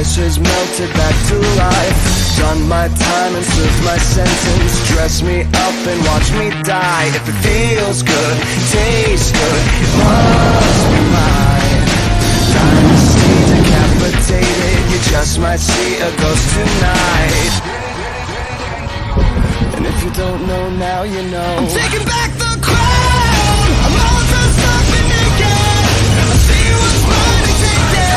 ashes melted back to life. Done my time and served my sentence. Dress me up and watch me die. If it feels good, tastes good, it must be mine. Dynasty decapitated, you just might see a ghost tonight. And if you don't know now, you know. I'm taking back the crown. I'm all dressed up and naked. I see what's mine and take it.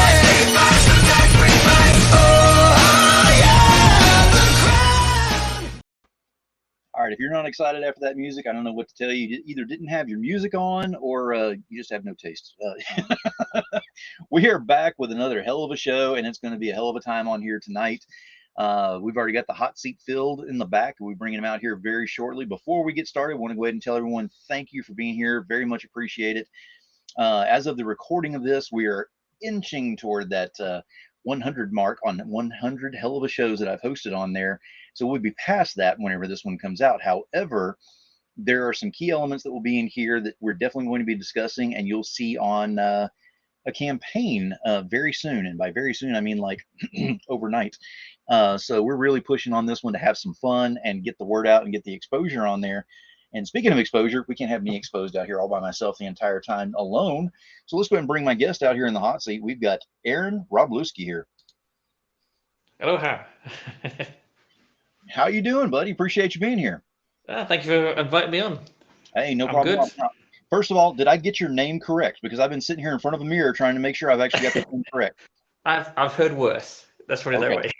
Oh, yeah, the crown. All right, if you're not excited after that music, I don't know what to tell you. You either didn't have your music on or you just have no taste. We are back with another hell of a show, and it's going to be a hell of a time on here tonight. We've already got the hot seat filled in the back. We'll be bringing them out here very shortly. Before we get started, I want to go ahead and tell everyone thank you for being here. Very much appreciate it. As of the recording of this, we are inching toward that 100 mark on 100 hell of a shows that I've hosted on there. So we'll be past that whenever this one comes out. However, there are some key elements that will be in here that we're definitely going to be discussing, and you'll see on a campaign very soon. And by very soon, I mean like overnight. So we're really pushing on this one to have some fun and get the word out and get the exposure on there. And speaking of exposure, we can't have me exposed out here all by myself the entire time alone. So let's go ahead and bring my guest out here in the hot seat. We've got Aaron Wroblewski here. Aloha. How you doing, buddy? Appreciate you being here. Thank you for inviting me on. Hey, no I'm problem. good. First of all, did I get your name correct? Because I've been sitting here in front of a mirror trying to make sure I've actually got the name correct. I've heard worse. Let's put it that way.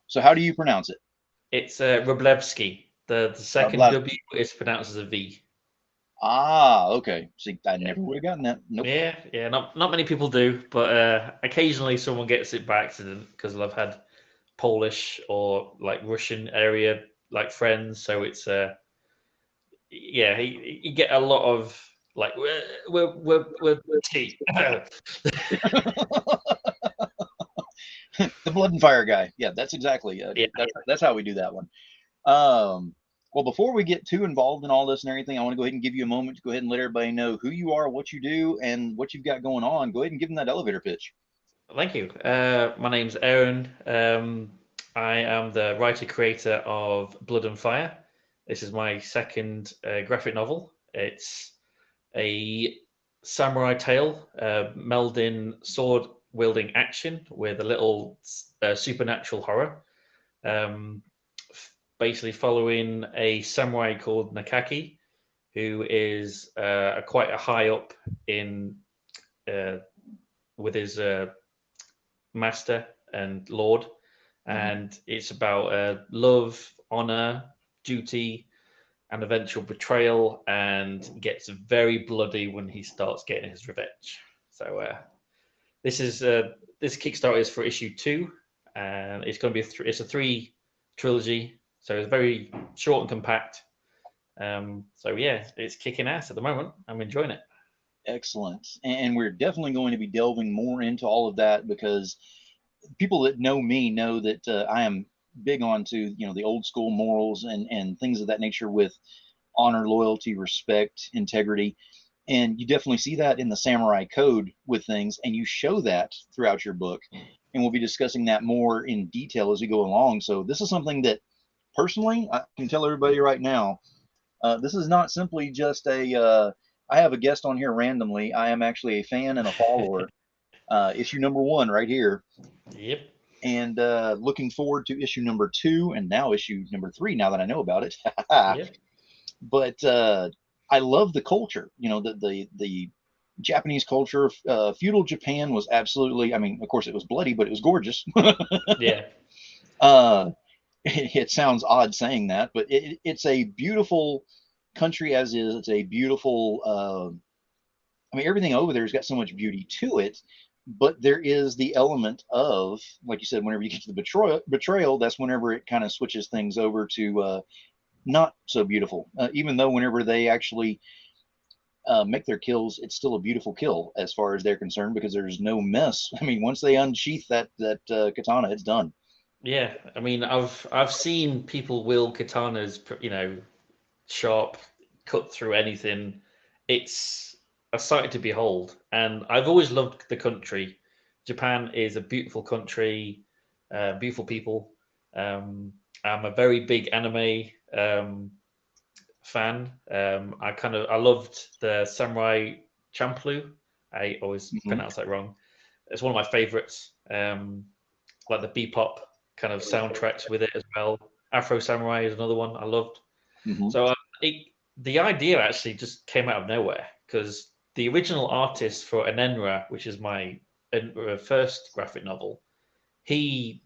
So how do you pronounce it? It's Wroblewski. The second W is pronounced as a V. Ah, okay. See, I never would have gotten that. Nope. Yeah. Not many people do, but occasionally someone gets it by accident because I've had Polish or like Russian area like friends. So it's you get a lot of like we're tea. The blood and fire guy. Yeah, that's exactly. That's how we do that one. Well, before we get too involved in all this and everything, I want to go ahead and give you a moment to go ahead and let everybody know who you are, what you do, and what you've got going on. Go ahead and give them that elevator pitch. Thank you. My name's Aaron. I am the writer-creator of Blood and Fire. This is my second graphic novel. It's a samurai tale melding sword-wielding action with a little supernatural horror. Basically following a samurai called Nakaki, who is quite a high up in with his master and lord. And it's about love, honor, duty, and eventual betrayal, and gets very bloody when he starts getting his revenge. So this Kickstarter is for issue 2, and it's going to be it's a 3 trilogy, so it's very short and compact. So yeah, it's kicking ass at the moment. I'm enjoying it. Excellent. And we're definitely going to be delving more into all of that, because people that know me know that I am big onto, the old school morals and things of that nature with honor, loyalty, respect, integrity. And you definitely see that in the samurai code with things, and you show that throughout your book. And we'll be discussing that more in detail as we go along. So this is something that personally, I can tell everybody right now, this is not simply just I have a guest on here randomly. I am actually a fan and a follower. Issue number 1 right here. Yep. And looking forward to issue number 2 and now issue number 3 now that I know about it. Yep. But I love the culture, the Japanese culture. Feudal Japan was absolutely, of course it was bloody, but it was gorgeous. Yeah. It sounds odd saying that, but it's a beautiful country as is. It's a beautiful, everything over there has got so much beauty to it. But there is the element of, like you said, whenever you get to the betrayal, that's whenever it kind of switches things over to not so beautiful. Even though whenever they actually make their kills, it's still a beautiful kill as far as they're concerned, because there's no mess. Once they unsheath that katana, it's done. Yeah, I've seen people wield katanas, sharp, cut through anything. It's a sight to behold, and I've always loved the country. Japan is a beautiful country, beautiful people. I'm a very big anime fan. I loved the Samurai Champloo. I always Hmm. pronounce that wrong. It's one of my favorites. Like the bebop kind of soundtracks with it as well. Afro Samurai is another one I loved. Hmm. So the idea actually just came out of nowhere because the original artist for Anenra, which is my first graphic novel, he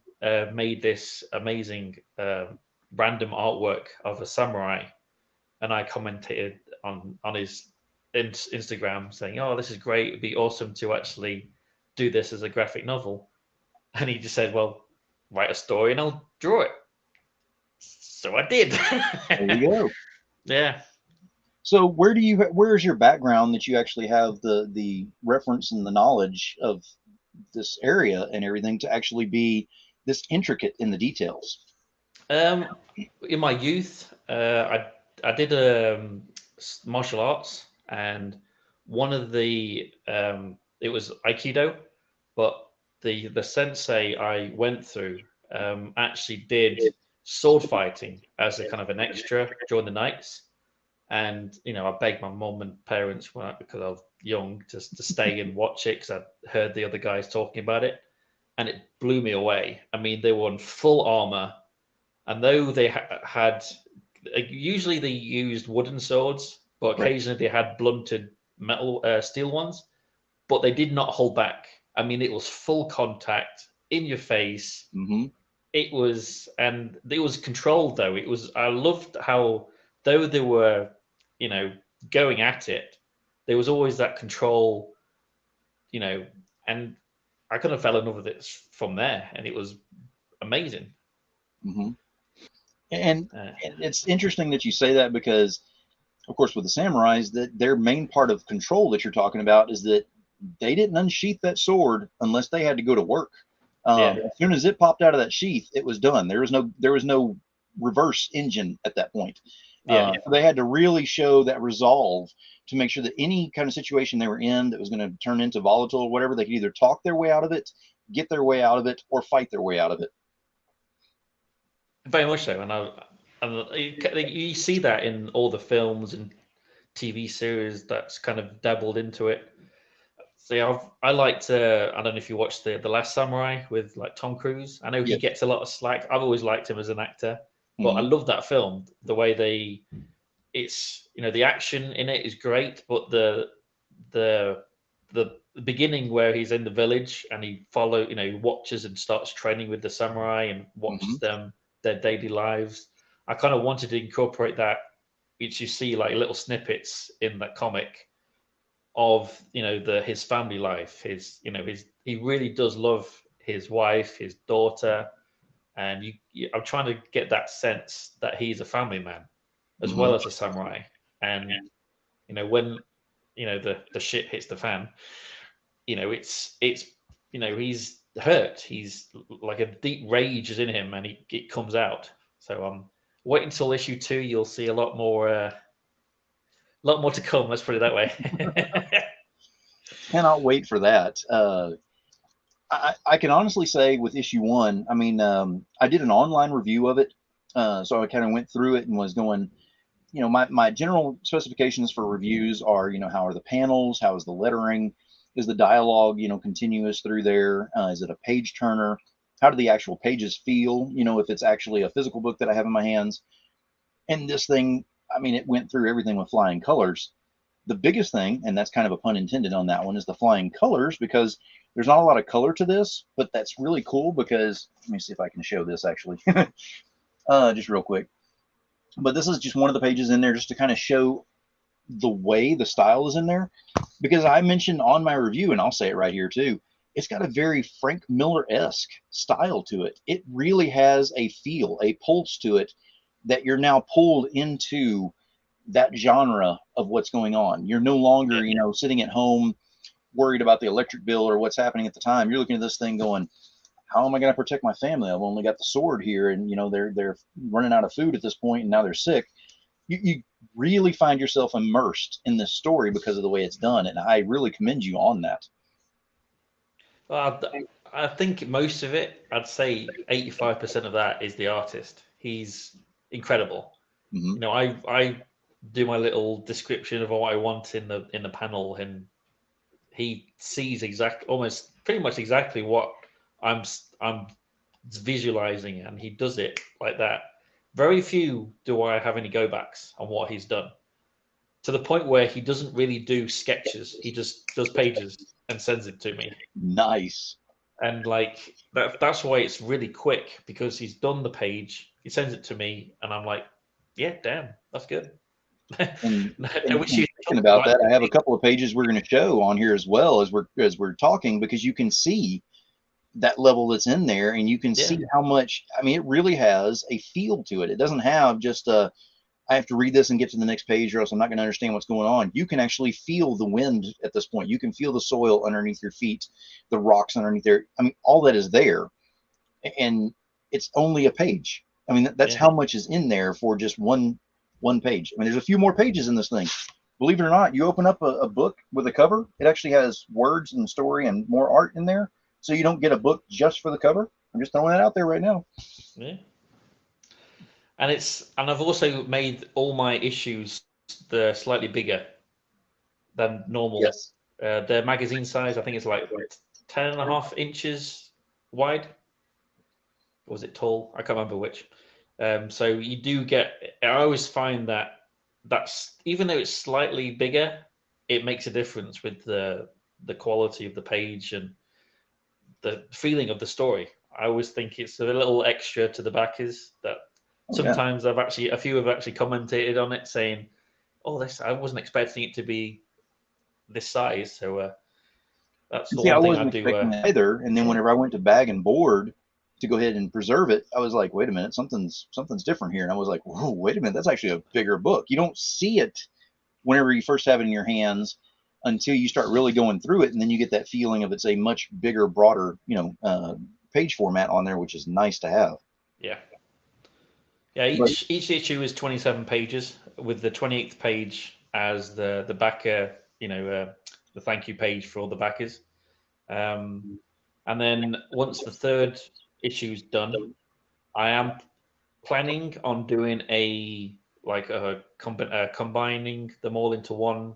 made this amazing random artwork of a samurai, and I commented on his Instagram saying, "Oh, this is great! It'd be awesome to actually do this as a graphic novel." And he just said, "Well, write a story and I'll draw it." So I did. There you go. Yeah. So where's your background that you actually have the reference and the knowledge of this area and everything to actually be this intricate in the details? In my youth, I did martial arts, and one of the it was Aikido, but the sensei I went through actually did sword fighting as a kind of an extra during the nights. And I begged my mum and parents because I was young to stay and watch it because I heard the other guys talking about it, and it blew me away. I mean, they were in full armor, and though they had usually they used wooden swords, but Right. occasionally they had blunted metal steel ones, but they did not hold back. I mean, it was full contact in your face. Hmm. And it was controlled though. I loved how, though they were, going at it, there was always that control, you know, and I kind of fell in love with it from there, and it was amazing. Hmm. And, Uh, and it's interesting that you say that because, of course, with the samurais, that their main part of control that you're talking about is that they didn't unsheath that sword unless they had to go to work. yeah, As soon as it popped out of that sheath, it was done. There was no reverse engine at that point. yeah. So they had to really show that resolve to make sure that any kind of situation they were in that was going to turn into volatile or whatever, they could either talk their way out of it, get their way out of it, or fight their way out of it. Very much so. And you see that in all the films and TV series that's kind of dabbled into it. See, I liked. I don't know if you watched the Last Samurai with like Tom Cruise. I know he Yes. gets a lot of slack. I've always liked him as an actor, but I Hmm. love that film. The way it's the action in it is great, but the the beginning where he's in the village and he watches and starts training with the samurai and Hmm. watches them their daily lives. I kind of wanted to incorporate that, which you see like little snippets in that comic of his family life. He really does love his wife, his daughter, and I'm trying to get that sense that he's a family man as Hmm. well as a samurai. And when the shit hits the fan, he's hurt. He's like a deep rage is in him, and it comes out. So wait until issue 2. You'll see a lot more to come. Let's put it that way. Cannot wait for that. I can honestly say with issue one, I mean, I did an online review of it. So I kind of went through it and was going, my general specifications for reviews are, how are the panels? How is the lettering? Is the dialogue, continuous through there? Is it a page turner? How do the actual pages feel? If it's actually a physical book that I have in my hands. And this thing, I mean, it went through everything with flying colors. The biggest thing, and that's kind of a pun intended on that one, is the flying colors because there's not a lot of color to this, but that's really cool because let me see if I can show this actually, just real quick. But this is just one of the pages in there just to kind of show the way the style is in there because I mentioned on my review, and I'll say it right here too. It's got a very Frank Miller-esque style to it. It really has a feel, a pulse to it that you're now pulled into that genre of what's going on. You're no longer, sitting at home worried about the electric bill or what's happening at the time. You're looking at this thing going, how am I going to protect my family? I've only got the sword here, and they're running out of food at this point, and now they're sick. You really find yourself immersed in this story because of the way it's done, and I really commend you on that. Well, I think most of it, I'd say 85% of that is the artist. He's incredible. Hmm. You know, I do my little description of what I want in the panel, and he sees almost pretty much exactly what I'm visualizing, and he does it like that. Very few do I have any go backs on what he's done, to the point where he doesn't really do sketches. He just does pages and sends it to me. Nice. And like that's why it's really quick, because he's done the page, he sends it to me, and I'm like, yeah, damn, that's good. And, I and, wish and you thinking about like that, I have a couple of pages we're going to show on here as well as we're talking, because you can see that level that's in there, and you can yeah, see how much. I mean, it really has a feel to it. It doesn't have just a I have to read this and get to the next page, or else I'm not going to understand what's going on. You can actually feel the wind at this point. You can feel the soil underneath your feet, the rocks underneath there. I mean, all that is there, and it's only a page. I mean, that's yeah. how much is in there for just one page. I mean, there's a few more pages in this thing. Believe it or not, you open up a book with a cover, it actually has words and story and more art in there. So you don't get a book just for the cover. I'm just throwing that out there right now. Yeah. And I've also made all my issues the slightly bigger than normal. Yes. The magazine size, I think it's like 10.5 inches wide. Or was it tall? I can't remember which. So you do get. I always find that that's, even though it's slightly bigger, it makes a difference with the quality of the page and the feeling of the story. I always think it's a little extra to the backers that Oh yeah. sometimes a few have actually commented on it saying, "Oh, this I wasn't expecting it to be this size." So that's And the see, I one thing I wasn't do. expecting that either. And then whenever I went to bag and board to go ahead and preserve it, I was like, wait a minute, something's different here. And I was like, whoa, wait a minute, that's actually a bigger book. You don't see it whenever you first have it in your hands until you start really going through it, and then you get that feeling of it's a much bigger, broader, page format on there, which is nice to have. Yeah, yeah. But Each issue is 27 pages, with the 28th page as the backer. The thank you page for all the backers. Um, and then once the third issue's done, I am planning on doing combining them all into one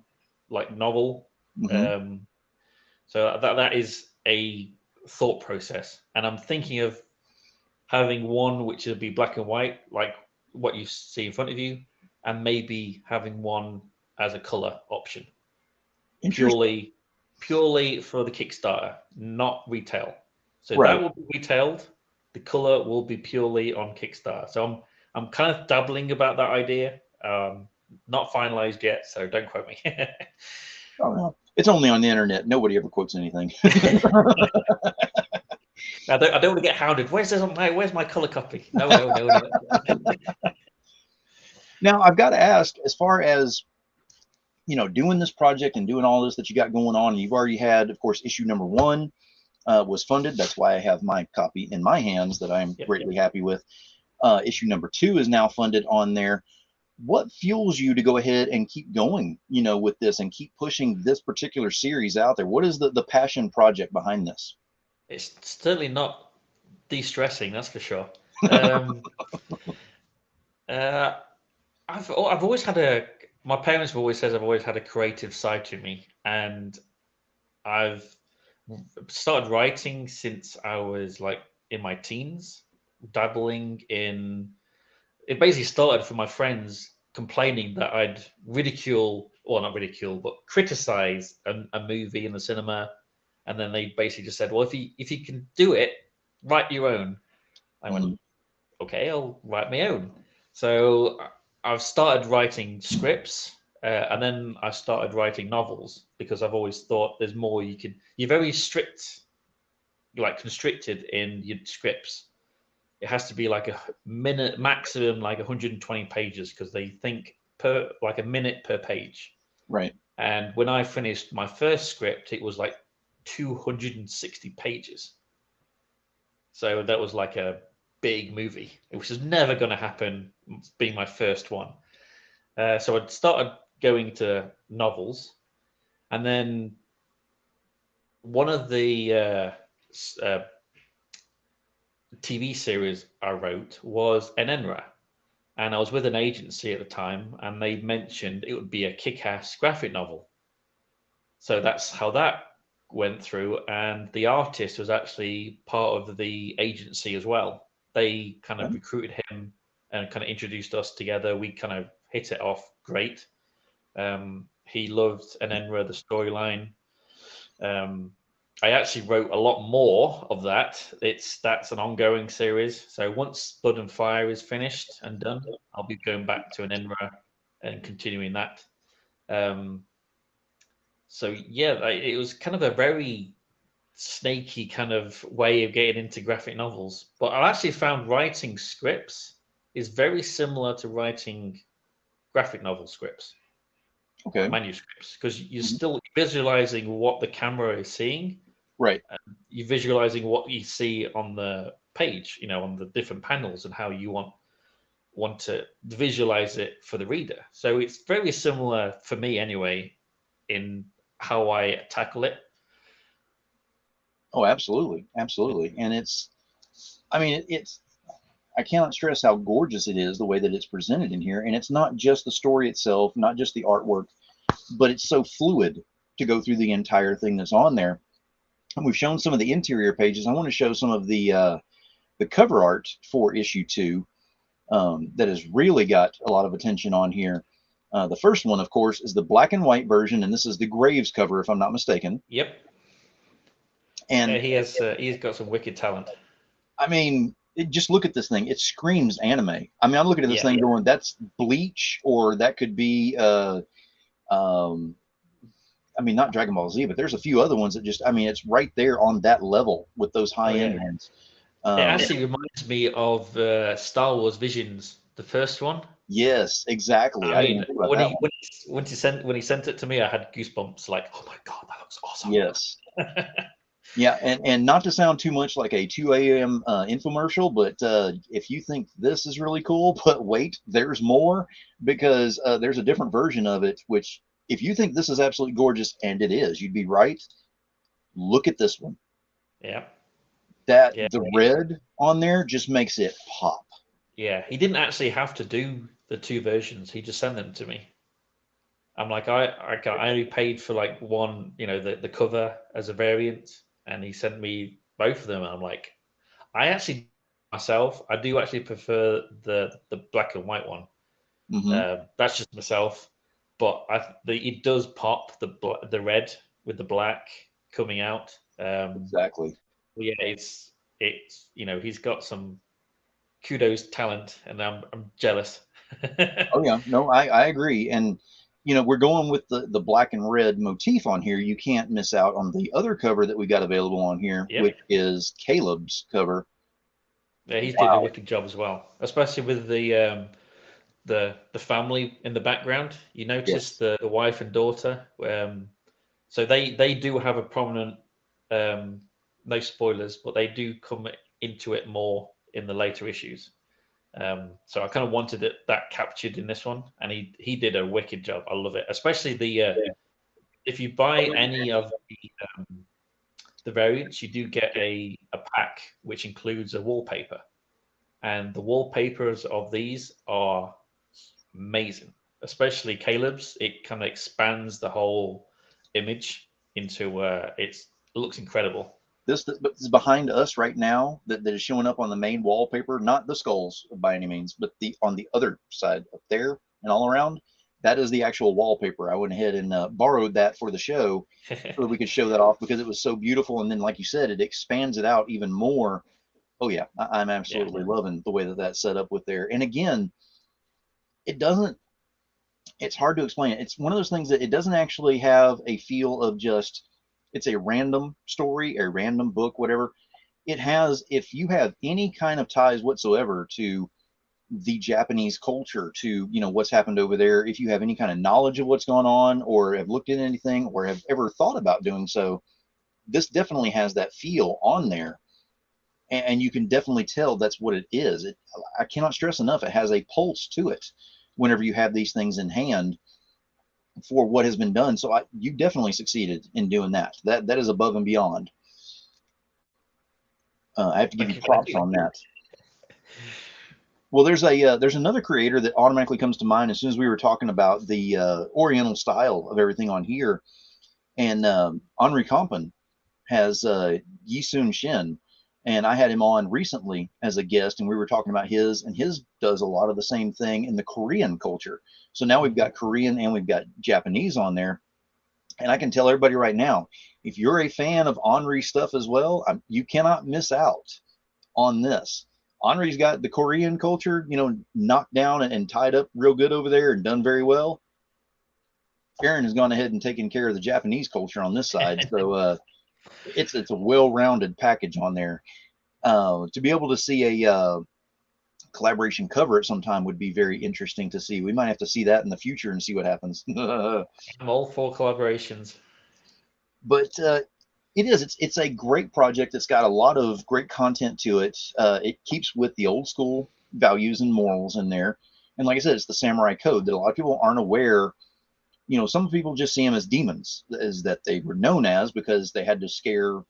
like novel. mhm. Um, so that is a thought process, and I'm thinking of having one which will be black and white, like what you see in front of you, and maybe having one as a color option, Interesting. purely for the Kickstarter, not retail. So that Right. will be retailed. The color will be purely on Kickstarter. So I'm kind of dabbling about that idea. Not finalized yet, so don't quote me. Oh, well, it's only on the internet. Nobody ever quotes anything. I don't want to get hounded. Where's my color copy? No. Now, I've got to ask, as far as doing this project and doing all this that you got going on, you've already had, of course, issue number one was funded. That's why I have my copy in my hands that I'm Yep. greatly happy with. Issue number two is now funded on there. What fuels you to go ahead and keep going, with this and keep pushing this particular series out there? What is the passion project behind this? It's certainly not de-stressing, that's for sure. Um, uh, I've always had my parents have always said I've always had a creative side to me, and I've started writing since I was like in my teens, dabbling in. It basically started from my friends complaining that I'd not ridicule, but criticize a movie in the cinema, and then they basically just said, "Well, if you can do it, write your own." I went, Mhm. "Okay, I'll write my own." So I've started writing scripts, and then I started writing novels, because I've always thought there's more you could. You're very strict, like constricted in your scripts. It has to be like a minute maximum, like 120 pages, because they think per like a minute per page. Right. And when I finished my first script, it was like 260 pages. So that was like a big movie, which is never going to happen, being my first one. So I started going to novels, and then one of the TV series I wrote was Enenra, and I was with an agency at the time, and they mentioned it would be a kick-ass graphic novel. So that's how that went through, and the artist was actually part of the agency as well. They kind of recruited him and kind of introduced us together. We kind of hit it off great. He loved Enenra, the storyline. I actually wrote a lot more of that. That's an ongoing series. So once Blood and Fire is finished and done, I'll be going back to Enenra and continuing that. So yeah, it was kind of a very snaky kind of way of getting into graphic novels. But I actually found writing scripts is very similar to writing graphic novel scripts, Okay. manuscripts, because you're still visualizing what the camera is seeing. Right. You're visualizing what you see on the page, on the different panels, and how you want to visualize it for the reader. So it's very similar for me anyway in how I tackle it. Oh, absolutely. And I cannot stress how gorgeous it is, the way that it's presented in here. And it's not just the story itself, not just the artwork, but it's so fluid to go through the entire thing that's on there. And we've shown some of the interior pages. I want to show some of the cover art for issue 2 that has really got a lot of attention on here. The first one, of course, is the black and white version, and this is the Graves cover, if I'm not mistaken. Yep. And he's got some wicked talent. I mean, just look at this thing. It screams anime. I mean, I'm looking at this thing going, that's Bleach, or that could be, I mean, not Dragon Ball Z, but there's a few other ones that just, I mean, it's right there on that level with those high-end ones. It actually reminds me of Star Wars Visions, the first one. Yes, exactly. I mean, when he sent it to me, I had goosebumps. Like, oh my god, that looks awesome. Yes. Yeah, and not to sound too much like a 2 a.m. Infomercial, but if you think this is really cool, but wait, there's more, because there's a different version of it, which if you think this is absolutely gorgeous, and it is, you'd be right. Look at this one. Yeah. The red on there just makes it pop. Yeah, he didn't actually have to do the 2 versions. He just sent them to me. I'm like, I only paid for like one, the cover as a variant, and he sent me both of them. And I'm like, I actually myself, I do actually prefer the black and white one. Mm-hmm. That's just myself, but it does pop the red with the black coming out. Exactly. Yeah, it's he's got some kudos talent, and I'm jealous. Oh yeah, no, I agree. And we're going with the black and red motif on here. You can't miss out on the other cover that we got available on here, which is Caleb's cover. Yeah, he's doing a wicked job as well, especially with the family in the background. You notice the wife and daughter. So they do have a prominent. No spoilers, but they do come into it more in the later issues. So I kind of wanted that captured in this one, and he did a wicked job. I love it, especially if you buy any of the variants, you do get a pack which includes a wallpaper, and the wallpapers of these are amazing. Especially Caleb's, it kind of expands the whole image into it looks incredible. This is behind us right now that is showing up on the main wallpaper, not the skulls by any means, but on the other side up there and all around, that is the actual wallpaper. I went ahead and borrowed that for the show so that we could show that off, because it was so beautiful. And then, like you said, it expands it out even more. Oh yeah, I'm absolutely loving the way that that's set up with there. And again, it's hard to explain it. It's one of those things that it doesn't actually have a feel of just, it's a random story, a random book, whatever. It has, if you have any kind of ties whatsoever to the Japanese culture, to what's happened over there, if you have any kind of knowledge of what's going on, or have looked at anything, or have ever thought about doing so, this definitely has that feel on there, and you can definitely tell that's what it is. I cannot stress enough, it has a pulse to it whenever you have these things in hand. for what has been done. So you definitely succeeded in doing that. That is above and beyond. I have to give you props on that. Well, there's another creator that automatically comes to mind as soon as we were talking about the Oriental style of everything on here, and Henri Compen has Yi-Sun Shin, and I had him on recently as a guest, and we were talking about his, and his does a lot of the same thing in the Korean culture. So now we've got Korean and we've got Japanese on there, and I can tell everybody right now, if you're a fan of Henri stuff as well, you cannot miss out on this. Henri's got the Korean culture, knocked down and tied up real good over there and done very well. Aaron has gone ahead and taken care of the Japanese culture on this side. So it's a well-rounded package on there. To be able to see a collaboration cover at some time would be very interesting to see. We might have to see that in the future and see what happens. I'm all for collaborations. But it's a great project. It's got a lot of great content to it. It keeps with the old school values and morals in there. And like I said, it's the samurai code that a lot of people aren't aware. Some people just see them as demons, as that they were known as, because they had to scare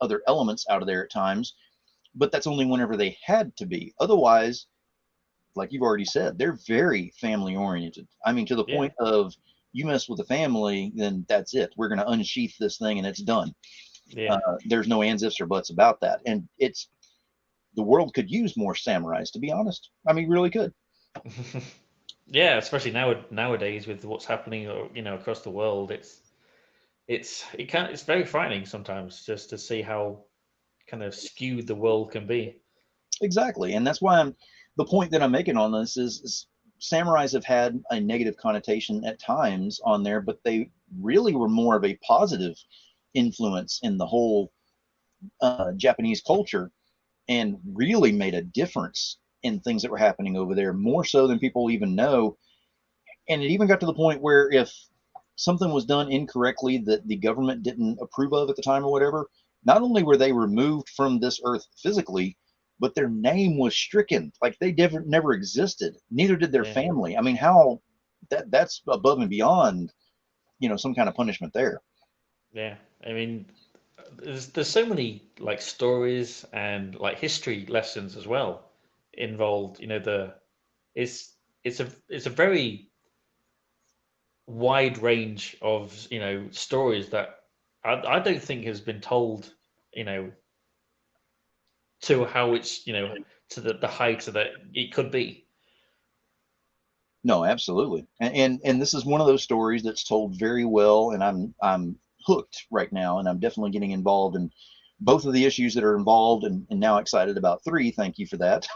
other elements out of there at times. But that's only whenever they had to be. Otherwise, like you've already said, they're very family oriented. I mean, to the point of, you mess with the family, then that's it. We're going to unsheath this thing and it's done. Yeah. There's no ands, ifs, or buts about that. And the world could use more samurais, to be honest. I mean, really could. Yeah, especially nowadays with what's happening, across the world. It's very frightening sometimes just to see how kind of skewed the world can be. Exactly. And that's why the point that I'm making on this is samurais have had a negative connotation at times on there, but they really were more of a positive influence in the whole Japanese culture, and really made a difference in things that were happening over there, more so than people even know. And it even got to the point where if something was done incorrectly that the government didn't approve of at the time or whatever, not only were they removed from this earth physically, but their name was stricken. Like they never existed. Neither did their family. I mean, how that's above and beyond, some kind of punishment there. Yeah, I mean, there's so many like stories and like history lessons as well involved. It's a very wide range of stories that I don't think has been told to how it's to the height that it could be. No, absolutely. And this is one of those stories that's told very well, and I'm hooked right now, and I'm definitely getting involved in both of the issues that are involved, and now excited about 3. Thank you for that.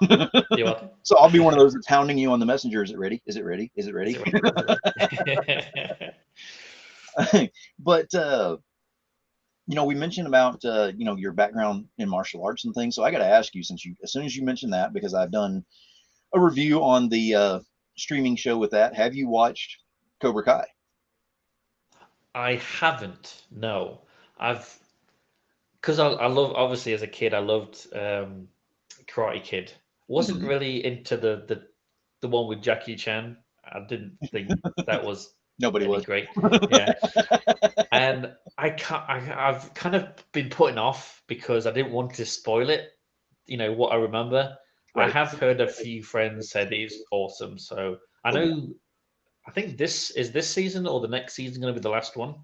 You're welcome. So I'll be one of those that's hounding you on the messenger. Is it ready? Is it ready? Is it ready? But we mentioned about your background in martial arts and things. So I got to ask you, as soon as you mentioned that, because I've done a review on the streaming show with that. Have you watched Cobra Kai? I haven't. No, because I love, obviously as a kid I loved Karate Kid. Wasn't really into the one with Jackie Chan. I didn't think that was Nobody was great. Yeah, and I've kind of been putting off because I didn't want to spoil it. What I remember. Right. I have heard a few friends said it's awesome, so I know. I think this season or the next season going to be the last one.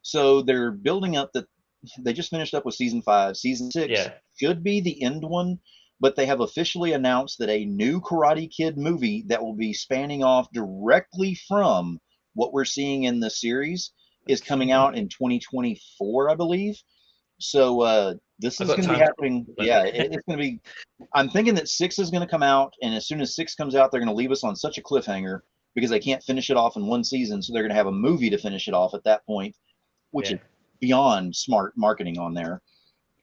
So they're building up that they just finished up with season 5. Season 6 should be the end one, but they have officially announced that a new Karate Kid movie that will be spanning off directly from what we're seeing in the series is coming out in 2024, I believe. So this is going to be happening. Yeah, it's going to be. I'm thinking that 6 is going to come out, and as soon as 6 comes out, they're going to leave us on such a cliffhanger because they can't finish it off in one season. So they're going to have a movie to finish it off at that point, which is beyond smart marketing on there.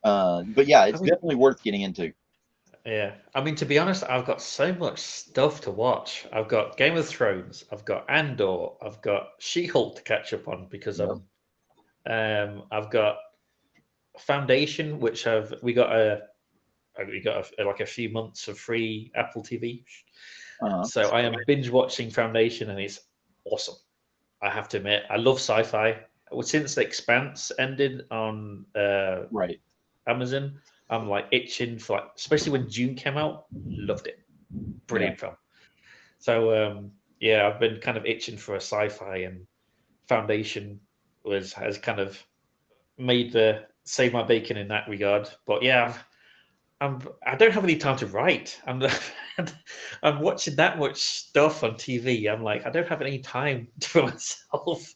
But yeah, it's definitely worth getting into. Yeah, I mean, to be honest, I've got so much stuff to watch. I've got Game of Thrones, I've got Andor, I've got She-Hulk to catch up on because I've got Foundation, which we got like a few months of free Apple TV. So I am binge watching Foundation, and it's awesome. I have to admit, I love sci-fi. Well, since The Expanse ended on Right. Amazon, I'm like itching for like, especially when June came out, loved it. Yeah. Brilliant film. So yeah, I've been kind of itching for a sci-fi, and Foundation has kind of made the save my bacon in that regard. But yeah, I don't have any time to write. I'm watching that much stuff on TV. I'm like, I don't have any time for myself.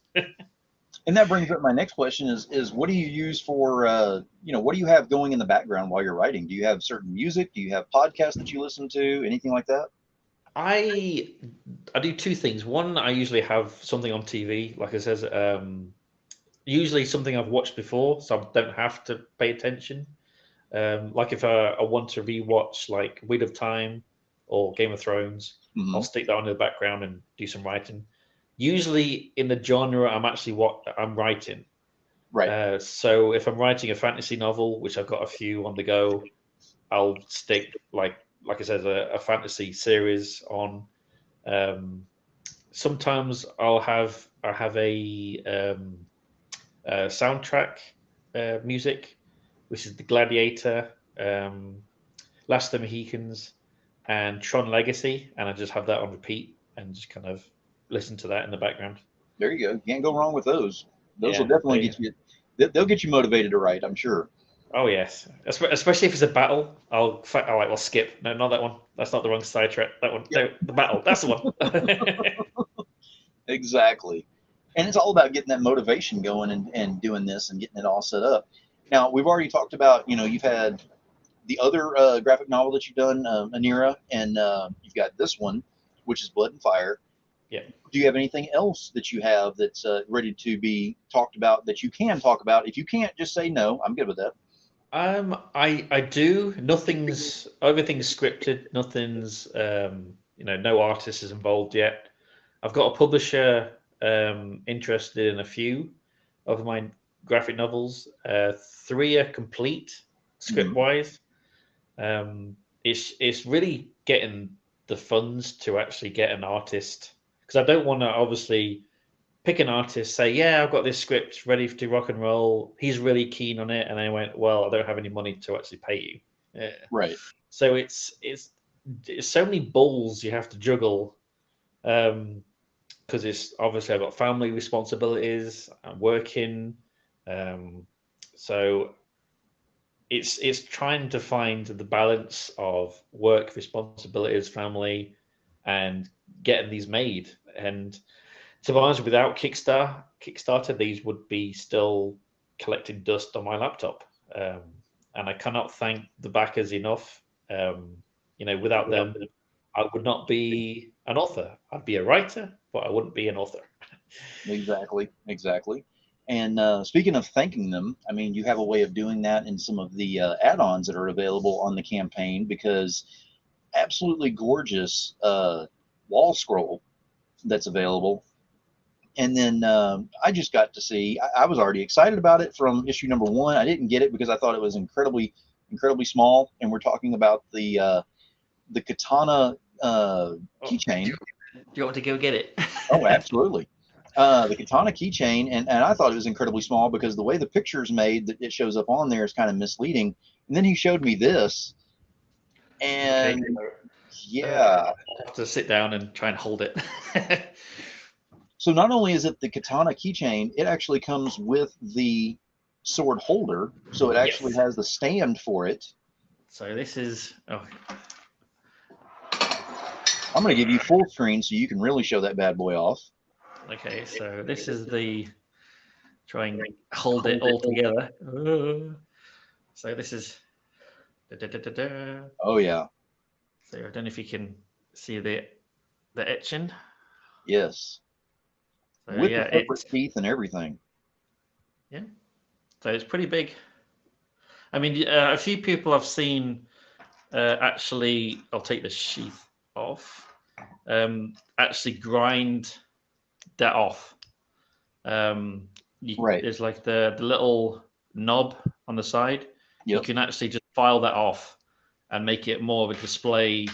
And that brings up my next question is what do you use for what do you have going in the background while you're writing? Do you have certain music? Do you have podcasts that you listen to? Anything like that? I I do two things. One, I usually have something on TV, like it says, usually something I've watched before, so I don't have to pay attention. Like if I want to rewatch like Wheel of Time or Game of Thrones, I'll Hmm. stick that on in the background and do some writing. Usually in the genre I'm actually what I'm writing. Right. So if I'm writing a fantasy novel, which I've got a few on the go, I'll stick like I said a fantasy series on. Um, Sometimes I have a soundtrack music, which is the Gladiator, Last of the Mohicans, and Tron Legacy, and I just have that on repeat and just kind of listen to that in the background. There you go. Can't go wrong with those. Those will Yeah, definitely get you. They'll get you motivated to write, I'm sure. oh yes, especially if it's a battle. I'll skip. No, not that one. That's not the wrong sidetrack. That one. Yep. No, the battle. That's the one. Exactly. And it's all about getting that motivation going and doing this and getting it all set up. Now, we've already talked about, you've had the other graphic novel that you've done, Anira, and you've got this one, which is Blood and Fire. Yeah. Do you have anything else that you have that's ready to be talked about that you can talk about? If you can't, just say no. I'm good with that. I do. Everything's scripted. Nothing's no artist is involved yet. I've got a publisher interested in a few of my graphic novels. Three are complete script Mhm. wise. It's really getting the funds to actually get an artist, because I don't want to obviously pick an artist, say, yeah, I've got this script ready to rock and roll. He's really keen on it, and I went, well, I don't have any money to actually pay you. Yeah. Right. So it's so many balls you have to juggle, because it's obviously I've got family responsibilities. I'm working, so it's trying to find the balance of work, responsibilities, family, and getting these made. And to be honest, without Kickstarter, these would be still collecting dust on my laptop. And I cannot thank the backers enough. Without them, I would not be an author. I'd be a writer, but I wouldn't be an author. Exactly. Exactly. And speaking of thanking them, I mean, you have a way of doing that in some of the add-ons that are available on the campaign, because absolutely gorgeous wall scroll that's available. And then I just got to see. I was already excited about it from issue number one. I didn't get it because I thought it was incredibly small. And we're talking about the katana keychain. Do you want to go get it? Oh, absolutely. The katana keychain, and I thought it was incredibly small because the way the picture is made that it shows up on there is kind of misleading. And then he showed me this, Okay. and yeah. I'll have to sit down and try and hold it. So not only is it the katana keychain, it actually comes with the sword holder, so it actually Yes. has the stand for it. So this is I'm going to give you full screen so you can really show that bad boy off. okay. So this is the try and hold it all together. So this is. Oh yeah, So I don't know if you can see the etching. yes, So with yeah, the separate teeth and everything. so it's pretty big. I mean, a few people I've seen actually. I'll take the sheath off. Actually grind that off. Right. There's like the little knob on the side. You Yep. can actually just file that off and make it more of a display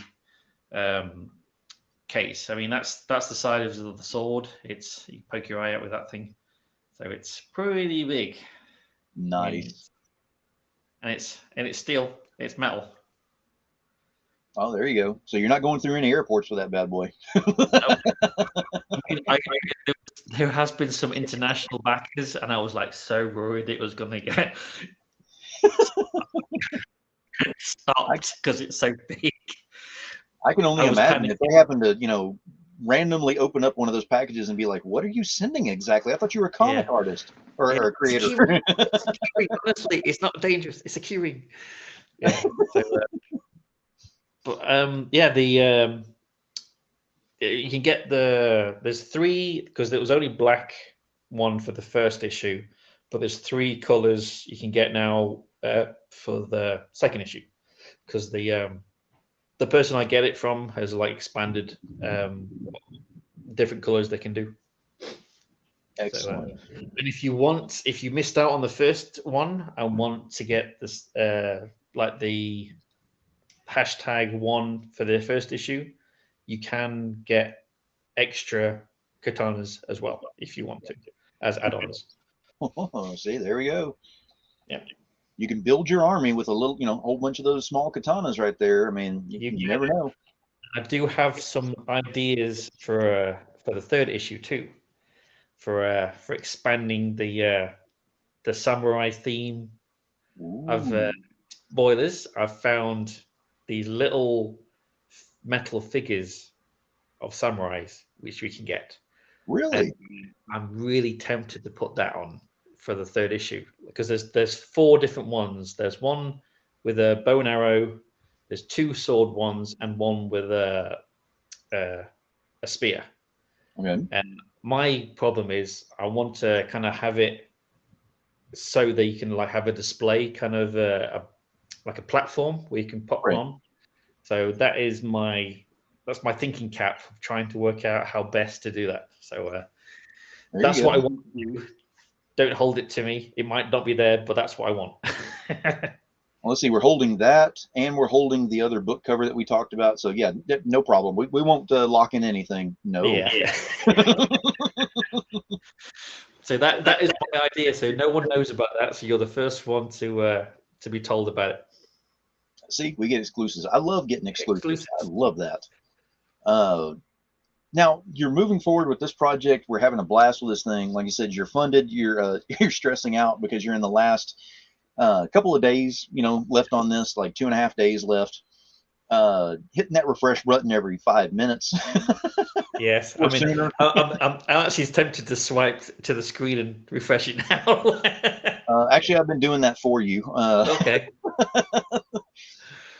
case. I mean, that's the size of the sword. It's you poke your eye out with that thing, so it's pretty big. Nice. And it's steel. It's metal. Oh, there you go. So you're not going through any airports with that bad boy. No. I mean, there has been some international backers, and I was like so worried it was going to get stopped because it's so big. I can only I was imagine panicking. if they happen to, randomly open up one of those packages and be like, "What are you sending exactly? I thought you were a comic Yeah. artist or a creator." It's a keyring. It's a keyring. Honestly, it's not dangerous. It's a keyring. Yeah. So, you can get there's 3 because there was only black one for the first issue, but there's 3 colors you can get now for the second issue because the person I get it from has like expanded different colors they can do. Excellent. So, and if you missed out on the first one and want to get this like the #1 for the first issue, you can get extra katanas as well if you want to as add-ons. See, there we go. Yeah. You can build your army with a little, whole bunch of those small katanas right there. I mean, you never know. I do have some ideas for the third issue too, for expanding the samurai theme of spoilers. I've found these little metal figures of samurais which we can get. Really? And I'm really tempted to put that on for the third issue because there's 4 different ones. There's one with a bow and arrow. There's 2 sword ones and one with a spear. Okay. And my problem is I want to kind of have it so that you can like have a display, kind of like a platform where you can pop one on. So that's my thinking cap of trying to work out how best to do that. So that's what I want to do. Don't hold it to me. It might not be there, but that's what I want. Well, let's see. We're holding that, and we're holding the other book cover that we talked about. So yeah, no problem. We won't lock in anything. No. Yeah. So that is my idea. So no one knows about that. So you're the first one to be told about it. See, we get exclusives. I love getting exclusives. I love that. Now you're moving forward with this project. We're having a blast with this thing. Like you said, you're funded. You're stressing out because you're in the last couple of days, left on this, like 2.5 days left. Hitting that refresh button every 5 minutes. Yes, I mean, I'm actually tempted to swipe to the screen and refresh it now. Actually, I've been doing that for you. Okay.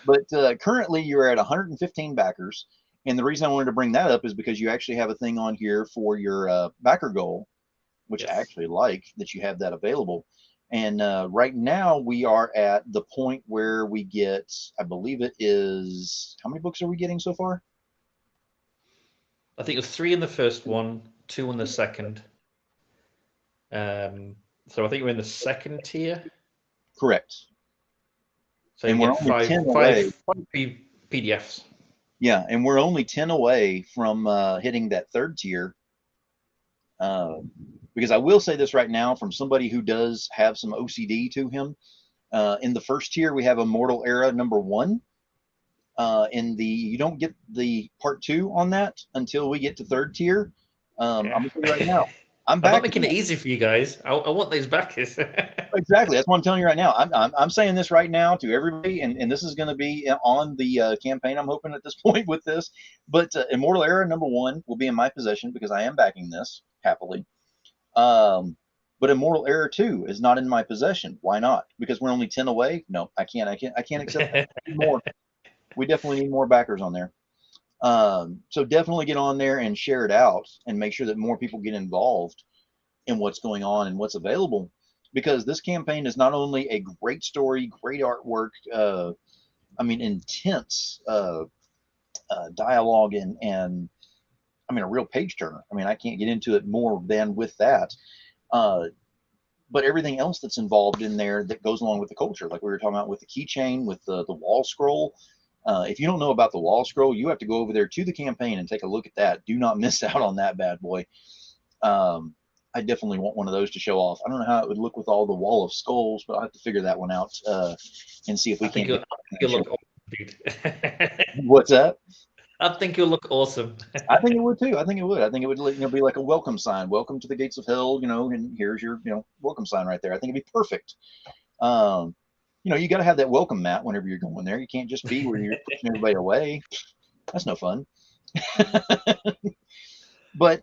But currently, you're at 115 backers. And the reason I wanted to bring that up is because you actually have a thing on here for your backer goal, which I actually like that you have that available. And right now we are at the point where we get, I believe it is, how many books are we getting so far? I think it was 3 in the first one, 2 in the second. So I think we're in the second tier. Correct. So and you we're get only 10 five away. PDFs. Yeah, and we're only 10 away from hitting that third tier. Because I will say this right now, from somebody who does have some OCD to him, in the first tier we have Immortal Era #1. You don't get the part 2 on that until we get to third tier. I'm gonna tell you right now, I'm not making it easy for you guys. I want those backers. Exactly. That's what I'm telling you right now. I'm saying this right now to everybody, and this is going to be on the campaign, I'm hoping, at this point with this. But Immortal Era #1 will be in my possession because I am backing this happily. But Immortal Era 2 is not in my possession. Why not? Because we're only 10 away? No, I can't accept that. We need more. We definitely need more backers on there. So definitely get on there and share it out and make sure that more people get involved in what's going on and what's available. Because this campaign is not only a great story, great artwork, intense dialogue, and I mean, a real page turner. I mean, I can't get into it more than with that. But everything else that's involved in there that goes along with the culture, like we were talking about with the keychain, with the wall scroll, If you don't know about the wall scroll, you have to go over there to the campaign and take a look at that. Do not miss out on that bad boy. I definitely want one of those to show off. I don't know how it would look with all the wall of skulls, but I'll have to figure that one out and see if we can. You'll look awesome, dude. What's that? I think you'll look awesome. I think it would too. I think it would. I think it would be like a welcome sign. Welcome to the gates of hell, and here's your, welcome sign right there. I think it'd be perfect. You got to have that welcome mat whenever you're going there. You can't just be where you're pushing everybody away. That's no fun. But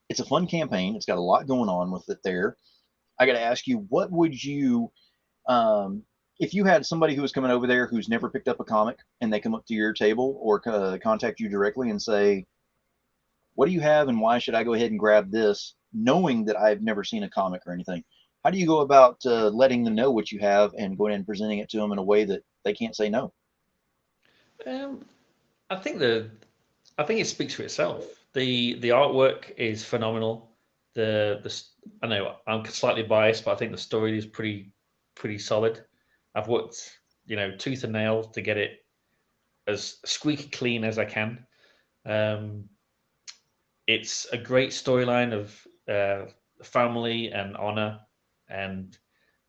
it's a fun campaign. It's got a lot going on with it there. I got to ask you, what would you, if you had somebody who was coming over there who's never picked up a comic and they come up to your table or contact you directly and say, what do you have and why should I go ahead and grab this, knowing that I've never seen a comic or anything? How do you go about letting them know what you have and going and presenting it to them in a way that they can't say no? I think it speaks for itself. The artwork is phenomenal. I know I'm slightly biased, but I think the story is pretty solid. I've worked, tooth and nail to get it as squeaky clean as I can. It's a great storyline of family and honor, and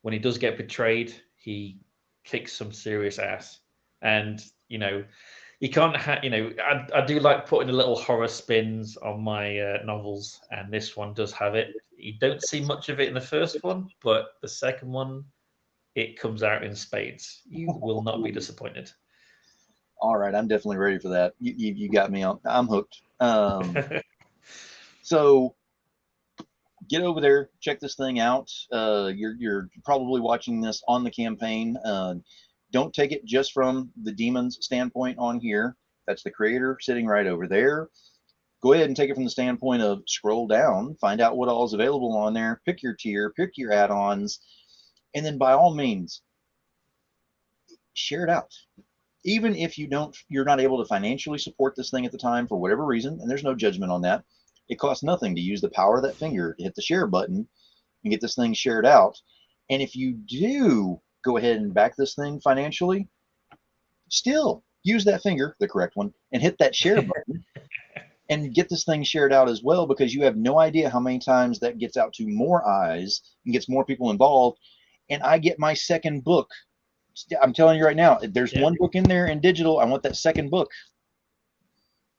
when he does get betrayed, he kicks some serious ass. And you can't I do like putting a little horror spins on my novels, and this one does have it. You don't see much of it in the first one, but the second one, it comes out in spades. You will not be disappointed. All right, I'm definitely ready for that. You got me on. I'm hooked. So get over there, check this thing out. You're probably watching this on the campaign. Don't take it just from the Demon's standpoint on here. That's the creator sitting right over there. Go ahead and take it from the standpoint of scroll down, find out what all is available on there, pick your tier, pick your add-ons, and then by all means, share it out. Even if you're not able to financially support this thing at the time for whatever reason, and there's no judgment on that. It costs nothing to use the power of that finger to hit the share button and get this thing shared out. And if you do go ahead and back this thing financially, still use that finger, the correct one, and hit that share button and get this thing shared out as well, because you have no idea how many times that gets out to more eyes and gets more people involved. And I get my second book. I'm telling you right now, there's one book in there in digital. I want that second book.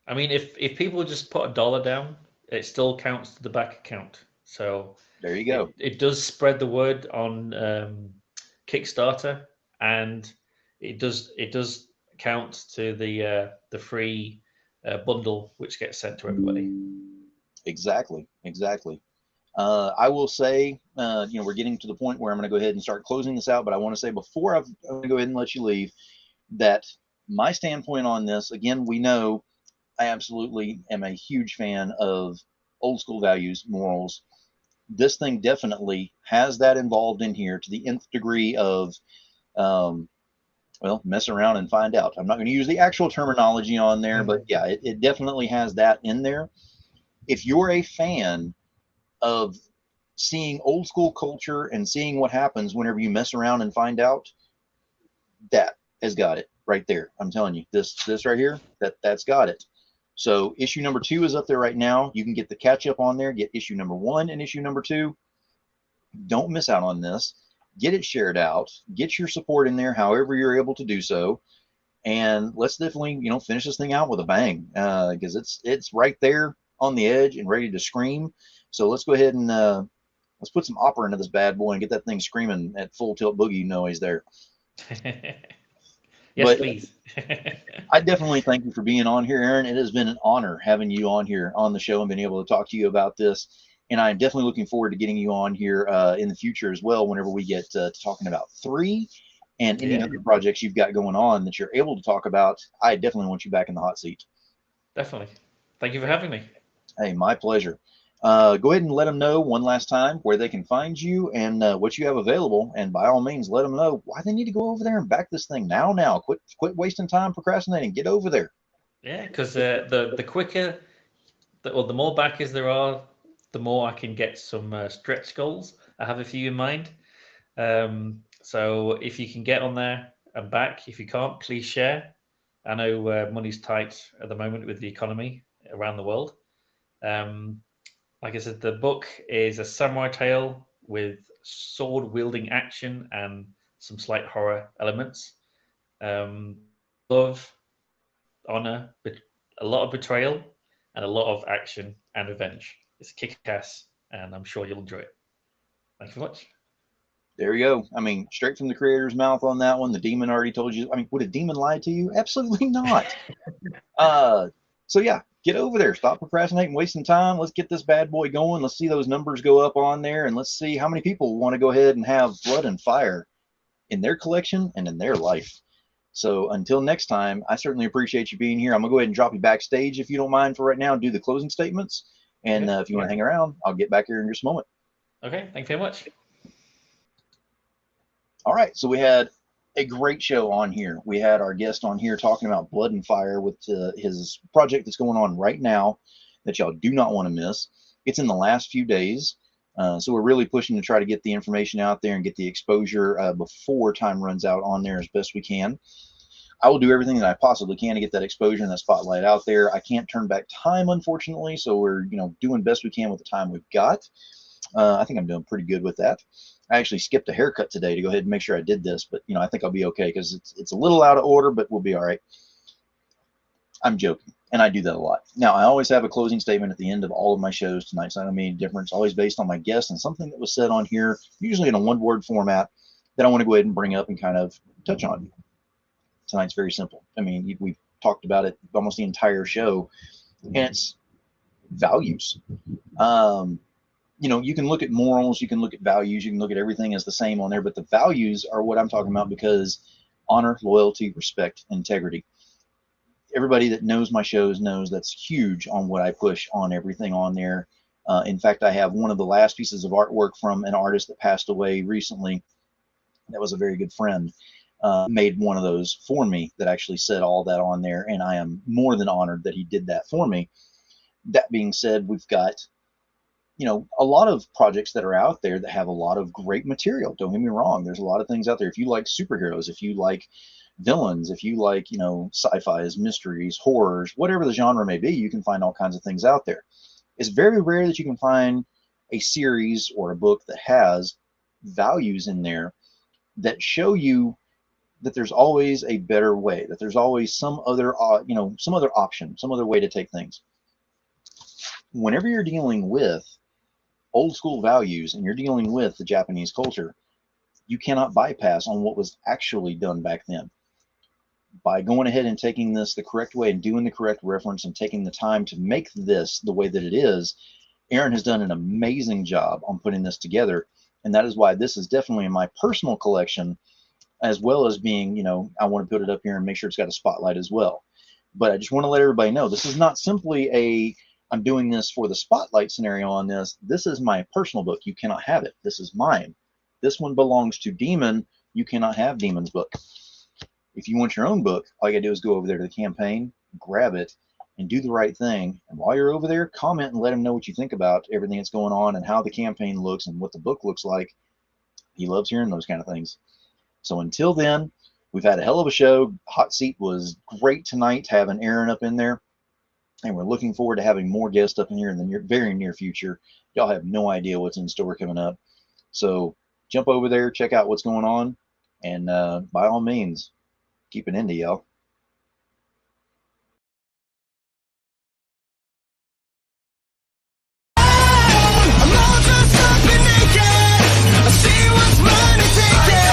I mean, if people just put $1 down, it still counts to the back account. So there you go. It does spread the word on Kickstarter, and it does count to the free bundle which gets sent to everybody. Exactly. I will say, we're getting to the point where I'm going to go ahead and start closing this out, but I want to say before I'm going to go ahead and let you leave that my standpoint on this, again, we know I absolutely am a huge fan of old school values, morals. This thing definitely has that involved in here to the nth degree of, mess around and find out. I'm not going to use the actual terminology on there, but yeah, it definitely has that in there. If you're a fan of seeing old school culture and seeing what happens whenever you mess around and find out, that has got it right there. I'm telling you, this right here, that's got it. So issue number 2 is up there right now. You can get the catch up on there, get issue number 1 and issue number 2. Don't miss out on this. Get it shared out, get your support in there however you're able to do so, and let's definitely finish this thing out with a bang, because it's right there on the edge and ready to scream. So let's go ahead and let's put some opera into this bad boy and get that thing screaming at full tilt boogie noise there. Yes, please. I definitely thank you for being on here, Aaron. It has been an honor having you on here on the show and being able to talk to you about this. And I'm definitely looking forward to getting you on here in the future as well, whenever we get to talking about 3 and any other projects you've got going on that you're able to talk about. I definitely want you back in the hot seat. Definitely. Thank you for having me. Hey, my pleasure. Go ahead and let them know one last time where they can find you and what you have available. And by all means, let them know why they need to go over there and back this thing now. Quit wasting time procrastinating. Get over there. Yeah, because the quicker, the more backers there are, the more I can get some stretch goals. I have a few in mind. So if you can get on there and back. If you can't, please share. I know money's tight at the moment with the economy around the world. Like I said, the book is a samurai tale with sword-wielding action and some slight horror elements. Love, honor, but a lot of betrayal, and a lot of action and revenge. It's kick-ass, and I'm sure you'll enjoy it. Thank you very much. There you go. I mean, straight from the creator's mouth on that one. The demon already told you. I mean, would a demon lie to you? Absolutely not. So yeah, get over there. Stop procrastinating, wasting time. Let's get this bad boy going. Let's see those numbers go up on there, and let's see how many people want to go ahead and have Blood and Fire in their collection and in their life. So until next time, I certainly appreciate you being here. I'm gonna go ahead and drop you backstage if you don't mind for right now and do the closing statements. And if you want to hang around, I'll get back here in just a moment. Okay, thank you very much. All right, so we had a great show on here. We had our guest on here talking about Blood and Fire with his project that's going on right now that y'all do not want to miss. It's in the last few days, so we're really pushing to try to get the information out there and get the exposure before time runs out on there as best we can. I will do everything that I possibly can to get that exposure and that spotlight out there. I can't turn back time, unfortunately, so we're doing best we can with the time we've got. I think I'm doing pretty good with that. I actually skipped a haircut today to go ahead and make sure I did this, but I think I'll be okay because it's a little out of order, but we'll be all right. I'm joking, and I do that a lot. Now, I always have a closing statement at the end of all of my shows. Tonight's not going to be any different. It's always based on my guest and something that was said on here, usually in a one-word format, that I want to go ahead and bring up and kind of touch on. Tonight's very simple. I mean, we've talked about it almost the entire show, and it's values. You can look at morals, you can look at values, you can look at everything as the same on there, but the values are what I'm talking about because honor, loyalty, respect, integrity. Everybody that knows my shows knows that's huge on what I push on everything on there. In fact, I have one of the last pieces of artwork from an artist that passed away recently that was a very good friend, made one of those for me that actually said all that on there, and I am more than honored that he did that for me. That being said, we've got a lot of projects that are out there that have a lot of great material. Don't get me wrong. There's a lot of things out there. If you like superheroes, if you like villains, if you like, sci-fis, mysteries, horrors, whatever the genre may be, you can find all kinds of things out there. It's very rare that you can find a series or a book that has values in there that show you that there's always a better way, that there's always some other, some other option, some other way to take things. Whenever you're dealing with old school values and you're dealing with the Japanese culture, you cannot bypass on what was actually done back then. By going ahead and taking this the correct way and doing the correct reference and taking the time to make this the way that it is, Aaron has done an amazing job on putting this together, and that is why this is definitely in my personal collection, as well as being, I want to put it up here and make sure it's got a spotlight as well. But I just want to let everybody know this is not simply I'm doing this for the spotlight scenario on this. This is my personal book. You cannot have it. This is mine. This one belongs to Demon. You cannot have Demon's book. If you want your own book, all you gotta do is go over there to the campaign, grab it, and do the right thing. And while you're over there, comment and let him know what you think about everything that's going on and how the campaign looks and what the book looks like. He loves hearing those kind of things. So until then, we've had a hell of a show. Hot Seat was great tonight, having Aaron up in there. And we're looking forward to having more guests up in here in the very near future. Y'all have no idea what's in store coming up. So jump over there, check out what's going on, and by all means, keep it indie, y'all. I'm all dressed up and naked. I see what's mine and take it.